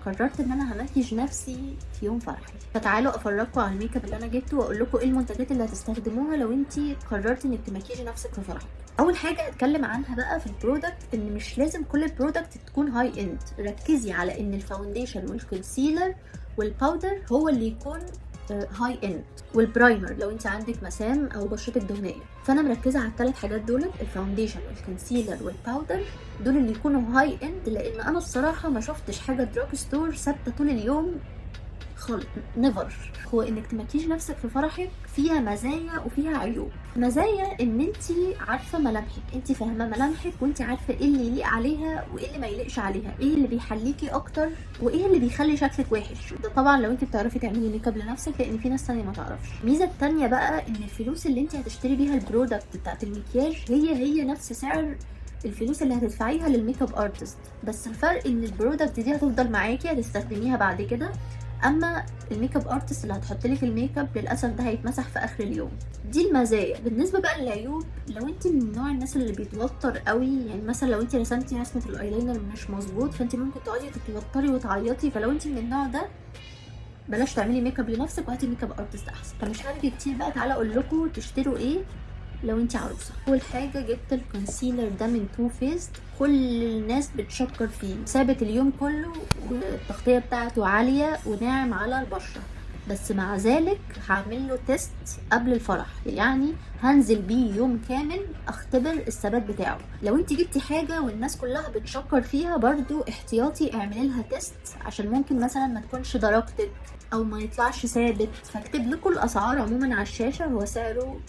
قررت ان انا همكيج نفسي في يوم فرحي، فتعالوا افرجكم على الميك اب اللي انا جبته واقول لكم ايه المنتجات اللي هتستخدموها لو انتي قررتي انك تمكيجي نفسك في فرحك. اول حاجه اتكلم عنها بقى في البرودكت، ان مش لازم كل البرودكت تكون هاي اند. ركزي على ان الفاونديشن والكونسيلر والباودر هو اللي يكون هاي اند، والبرايمر لو انت عندك مسام او بشرتك دهنيه. فانا مركزه على الثلاث حاجات دول، الفاونديشن والكونسيلر والباودر، دول اللي يكونوا هاي اند، لان انا الصراحه ما شفتش حاجه دراج ستور ثابته طول اليوم خالص، نيفر. هو انك تمكيج نفسك في فرحك فيها مزايا وفيها عيوب. مزايا ان انت عارفه ملامحك، انت فاهمه ملامحك، وانت عارفه ايه اللي يليق عليها وايه اللي ما يليقش عليها، ايه اللي بيحليكي اكتر وايه اللي بيخلي شكلك وحش. ده طبعا لو انت بتعرفي تعملي ميك اب لنفسك، لان في ناس تانية ما تعرفش. الميزه التانية بقى ان الفلوس اللي انت هتشتري بيها البرودكت بتاعت المكياج هي نفس سعر الفلوس اللي هتدفعيها للميك اب ارتست، بس الفرق ان البرودكت دي هتفضل معاكي، هتستخدميها بعد كده. اما الميك اب ارتست اللي هتحط لك الميك اب للاسف ده هيتمسح في اخر اليوم. دي المزايا. بالنسبه بقى للعيوب، لو انت من نوع الناس اللي بيتوتر قوي، يعني مثلا لو انت رسمتي رسمه الايلاينر مش مظبوط، فانت ممكن تقعدي تتوتري وتعيطي. فلو انت من النوع ده بلاش تعملي ميك اب لنفسك وهاتي ميك اب ارتست احسن. فمش هرجع كتير بقى، تعالى اقول لكم تشتروا ايه لو انت عروسه. اول حاجه جبت الكونسيلر ده من تو فيست، كل الناس بتشكر فيه، ثابت اليوم كله والتغطيه بتاعته عاليه وناعم على البشره، بس مع ذلك هعمل له تيست قبل الفرح، يعني هنزل بيه يوم كامل اختبر الثبات بتاعه. لو انت جبتي حاجه والناس كلها بتشكر فيها، برضو احتياطي اعملي لها تيست، عشان ممكن مثلا ما تكونش درجتك او ما يطلعش ثابت. فاكتب لكم الاسعار عموما على الشاشه. هو سعره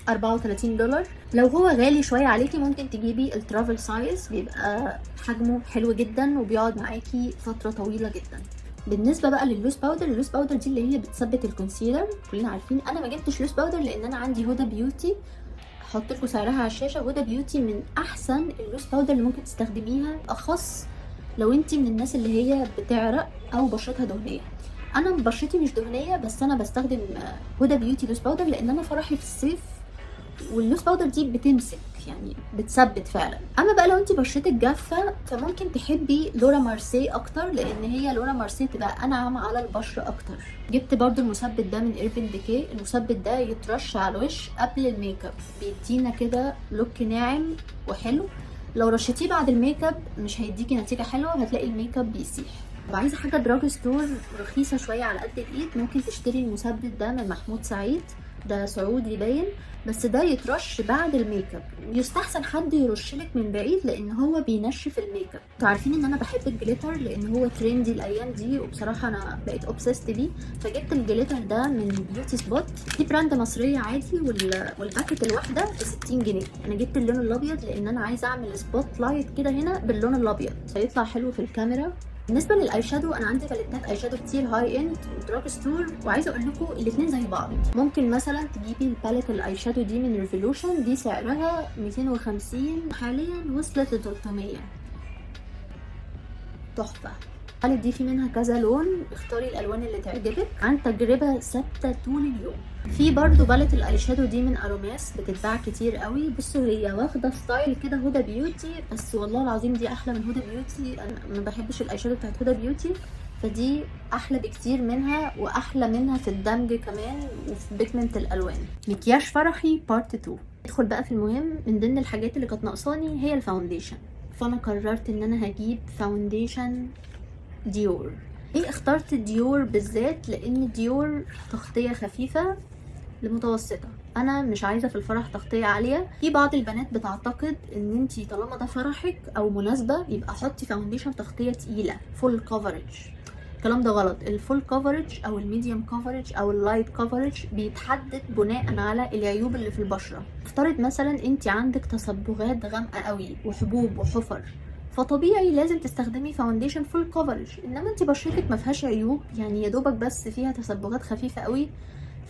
$34. لو هو غالي شويه عليكي ممكن تجيبي الترافل سايز، بيبقى حجمه حلو جدا وبيقعد معاكي فتره طويله جدا. بالنسبه بقى لللوز باودر، اللوز باودر دي اللي هي بتثبت الكونسيلر، كلنا عارفين. انا ما جبتش لوز باودر لان انا عندي هدى بيوتي، هحط لكم سعرها على الشاشه. هدى بيوتي من احسن اللوز باودر اللي ممكن تستخدميها، اخص لو انت من الناس اللي هي بتعرق او بشرتها دهنيه. انا بشرتي مش دهنيه، بس انا بستخدم هدى بيوتي لوز باودر لان انا فرحي في الصيف، واللوز باودر دي بتمسك، يعني بتثبت فعلا. اما بقى لو انت بشرتك جافه فممكن تحبي لورا مارسي اكتر، لان هي لورا مارسي تبقى انعم على البشره اكتر. جبت برضو المثبت ده من ايربن ديكي. المثبت ده يترش على الوش قبل الميك اب، بيدينا كده لوك ناعم وحلو. لو رشيتيه بعد الميك اب مش هيديكي نتيجه حلوه، هتلاقي الميك اب بيسيح. لو عايزه حاجه دراج ستور رخيصه شويه على قد الايد، ممكن تشتري المثبت ده من محمود سعيد، ده سعودي باين، بس ده يترش بعد الميك اب. يستحسن حد يرشلك من بعيد لان هو بينشف الميك اب. انتوا عارفين ان انا بحب الجليتر لان هو ترندي الايام دي، وبصراحه انا بقيت اوبسيست بيه. فجبت الجليتر ده من بيوتي سبوت، دي براند مصريه عادي، والباكت الواحده ب 60 جنيه. انا جبت اللون الابيض لان انا عايزه اعمل سبوت لايت كده هنا باللون الابيض، هيطلع حلو في الكاميرا. بالنسبه للاي شادو، انا عندي باليتات اي شادو كتير هاي اند ودراج ستور، وعايزه اقول لكم الاثنين زي بعض. ممكن مثلا تجيبي الباليت الاي شادو دي من ريفولوشن، دي سعرها 250، حاليا وصلت ل 300. تحفه. الباليت دي في منها كذا لون، اختاري الالوان اللي تعجبك عن تجربه ثابته طول اليوم. في برضو باليت الاي شادو دي من اروماس، بتتباع كتير قوي. بصوا هي واخده ستايل كده هدى بيوتي، بس والله العظيم دي احلى من هدى بيوتي. انا ما بحبش الاي شادو بتاعت هدى بيوتي، فدي احلى بكتير منها، واحلى منها في الدمج كمان وفي بيجمنت الالوان. مكياج فرحي بارت 2. ندخل بقى في المهم. من ضمن الحاجات اللي كانت ناقصاني هي الفاونديشن، فانا قررت ان انا هجيب فاونديشن ديور. ليه اخترت ديور بالذات؟ لان ديور تغطيه خفيفه لمتوسطه، انا مش عايزه في الفرح تغطيه عاليه. في بعض البنات بتعتقد ان انتي طالما ده فرحك او مناسبه يبقى حطي فاونديشن تغطيه تقيله فول كفرج. الكلام ده غلط. الفول كفرج او الميديوم كفرج او اللايت كفرج بيتحدد بناء على العيوب اللي في البشره. افترض مثلا انتي عندك تصبغات غامقه قوي وحبوب وحفر، فطبيعي لازم تستخدمي فاونديشن فول كفرج. انما انت بشرتك ما فيهاش عيوب، يعني يا دوبك بس فيها تصبغات خفيفه قوي،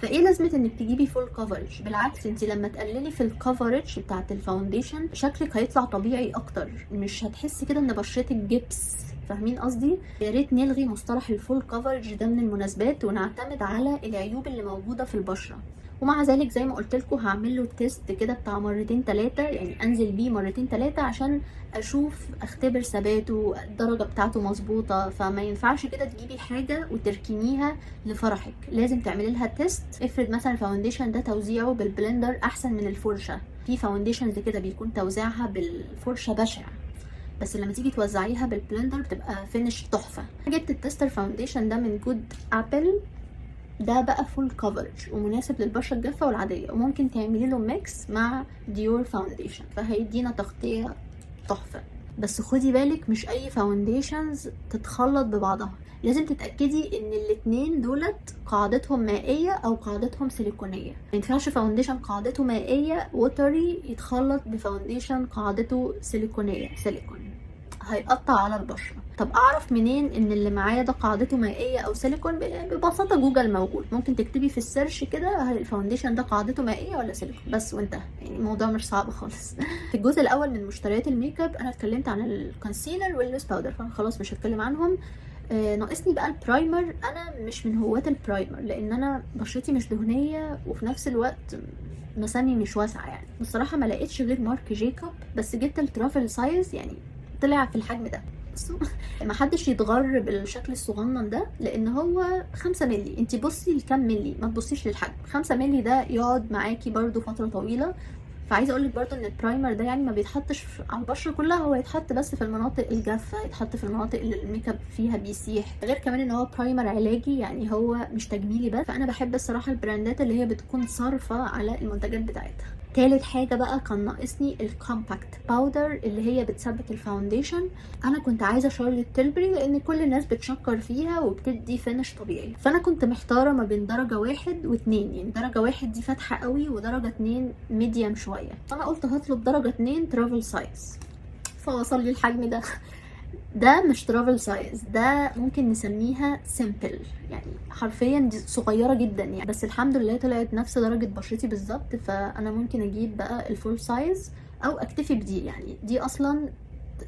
فايه لازمه انك تجيبي فول كفرج؟ بالعكس، انت لما تقللي في الكفرج بتاعه الفاونديشن شكلك هيطلع طبيعي اكتر، مش هتحسي كده ان بشرتك جبس فاهمين قصدي؟ يا ريت نلغي مصطلح الفول كفرج ده من المناسبات ونعتمد على العيوب اللي موجوده في البشره. ومع ذلك زي ما قلت لكم هعمل له تيست كده بتاع مرتين 3، يعني انزل بيه مرتين 3 عشان اشوف اختبر ثباته، الدرجه بتاعته مظبوطه. فما ينفعش كده تجيبي حاجه وتركنيها لفرحك، لازم تعملي لها تيست. افرض مثلا الفاونديشن ده توزيعه بالبلندر احسن من الفرشه، في فاونديشنز كده بيكون توزيعها بالفرشه بشع، بس لما تيجي توزعيها بالبلندر بتبقى فينش تحفه. جبت التستر فاونديشن ده من جود ابل، ده بقى فول كفرج ومناسب للبشره الجافه والعاديه، وممكن تعملي له ميكس مع ديور فاونديشن فهيدينا تغطيه تحفه. بس خدي بالك مش اي فاونديشنز تتخلط ببعضها، لازم تتاكدي ان الاتنين دولت قاعدتهم مائيه او قاعدتهم سيليكونيه. ما ينفعش فاونديشن قاعدته مائيه ووتري يتخلط بفاونديشن قاعدته سيليكونيه، سيليكون هيقطع على البشره. طب اعرف منين ان اللي معايا ده قاعدته مائيه او سيليكون؟ ببساطه جوجل موجود، ممكن تكتبي في السيرش كده هل الفاونديشن ده قاعدته مائيه ولا سيليكون بس وانتهى، يعني الموضوع مش صعب خالص. في الجزء الاول من مشتريات الميك اب انا اتكلمت عن الكونسيلر واللوز باودر، فانا خلاص مش هتكلم عنهم. ناقصني بقى البرايمر. انا مش من هواة البرايمر لان انا بشرتي مش دهنيه وفي نفس الوقت مسامي مش واسعه، يعني بصراحه ما لقيتش غير مارك جيكوب، بس جبت الترافل سايز يعني طلع في الحجم ده. بصوا ما حدش يتغر بالشكل الصغنن ده لان هو 5 مللي، انت بصي لكام مللي ما تبصيش للحجم. 5 مللي ده يقعد معاكي برضو فتره طويله. فعايزه اقول لك برضو ان البرايمر ده يعني ما بيتحطش على البشره كلها، هو يتحط بس في المناطق الجافه، يتحط في المناطق اللي الميك اب فيها بيسيح. غير كمان ان هو برايمر علاجي، يعني هو مش تجميلي بس. فانا بحب الصراحه البراندات اللي هي بتكون صارفه على المنتجات بتاعتها. تالت حاجة بقى كان ناقصني الكومباكت باودر اللي هي بتثبت الفاونديشن. انا كنت عايزة شارلوت تيلبري لان كل الناس بتشكر فيها وبتدي فينش طبيعي، فانا كنت محتارة ما بين درجة 1 و2، يعني درجة 1 دي فاتحة قوي ودرجة 2 ميديم شوية، فانا قلت هطلب درجة 2 ترافل سايز، فوصل لي الحجم ده. ده مش ترافل سايز، ده ممكن نسميها سيمبل، يعني حرفيا دي صغيرة جدا يعني، بس الحمد لله طلعت نفس درجة بشرتي بالظبط. فانا ممكن اجيب بقى الفول سايز او اكتفي بدي، يعني دي اصلا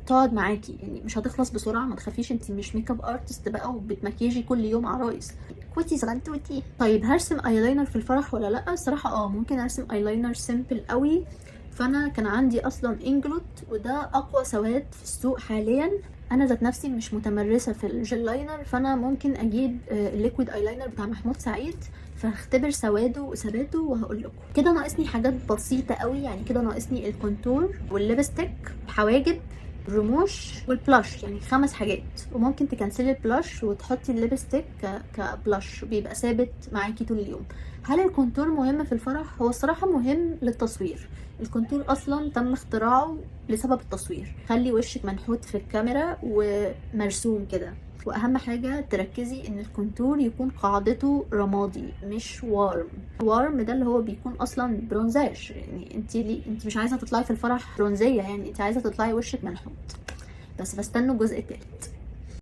تقعد معاكي يعني مش هتخلص بسرعة، ما تخافيش انتي مش ميك اب ارتست بقى وبتمكيجي كل يوم عرايس، كوتي صغنطوتي. طيب هرسم ايلاينر في الفرح ولا لا؟ الصراحة ممكن ارسم ايلاينر سيمبل قوي. فانا كان عندي اصلا انجلوت وده اقوى سواد في السوق حاليا، انا ذات نفسي مش متمرسه في الجل لاينر، فانا ممكن اجيب الليكويد ايلاينر بتاع محمود سعيد فهختبر سواده وثباته وهقول لكم. كده ناقصني حاجات بسيطه قوي، يعني كده ناقصني الكونتور والليبستيك، حواجب، رموش والبلاش، يعني 5 حاجات. وممكن تكنسلي البلاش وتحطي الليبستيك كبلاش بيبقى ثابت معاكي طول اليوم. هل الكونتور مهم في الفرح؟ هو الصراحه مهم للتصوير، الكونتور اصلا تم اختراعه لسبب التصوير، خلي وشك منحوت في الكاميرا ومرسوم كده. واهم حاجه تركزي ان الكونتور يكون قاعدته رمادي مش وارم. وارم ده اللي هو بيكون اصلا برونزاج، يعني انت مش عايزه تطلعي في الفرح برونزيه، يعني انت عايزه تطلعي وشك منحوت. بس بستنوا الجزء التالت.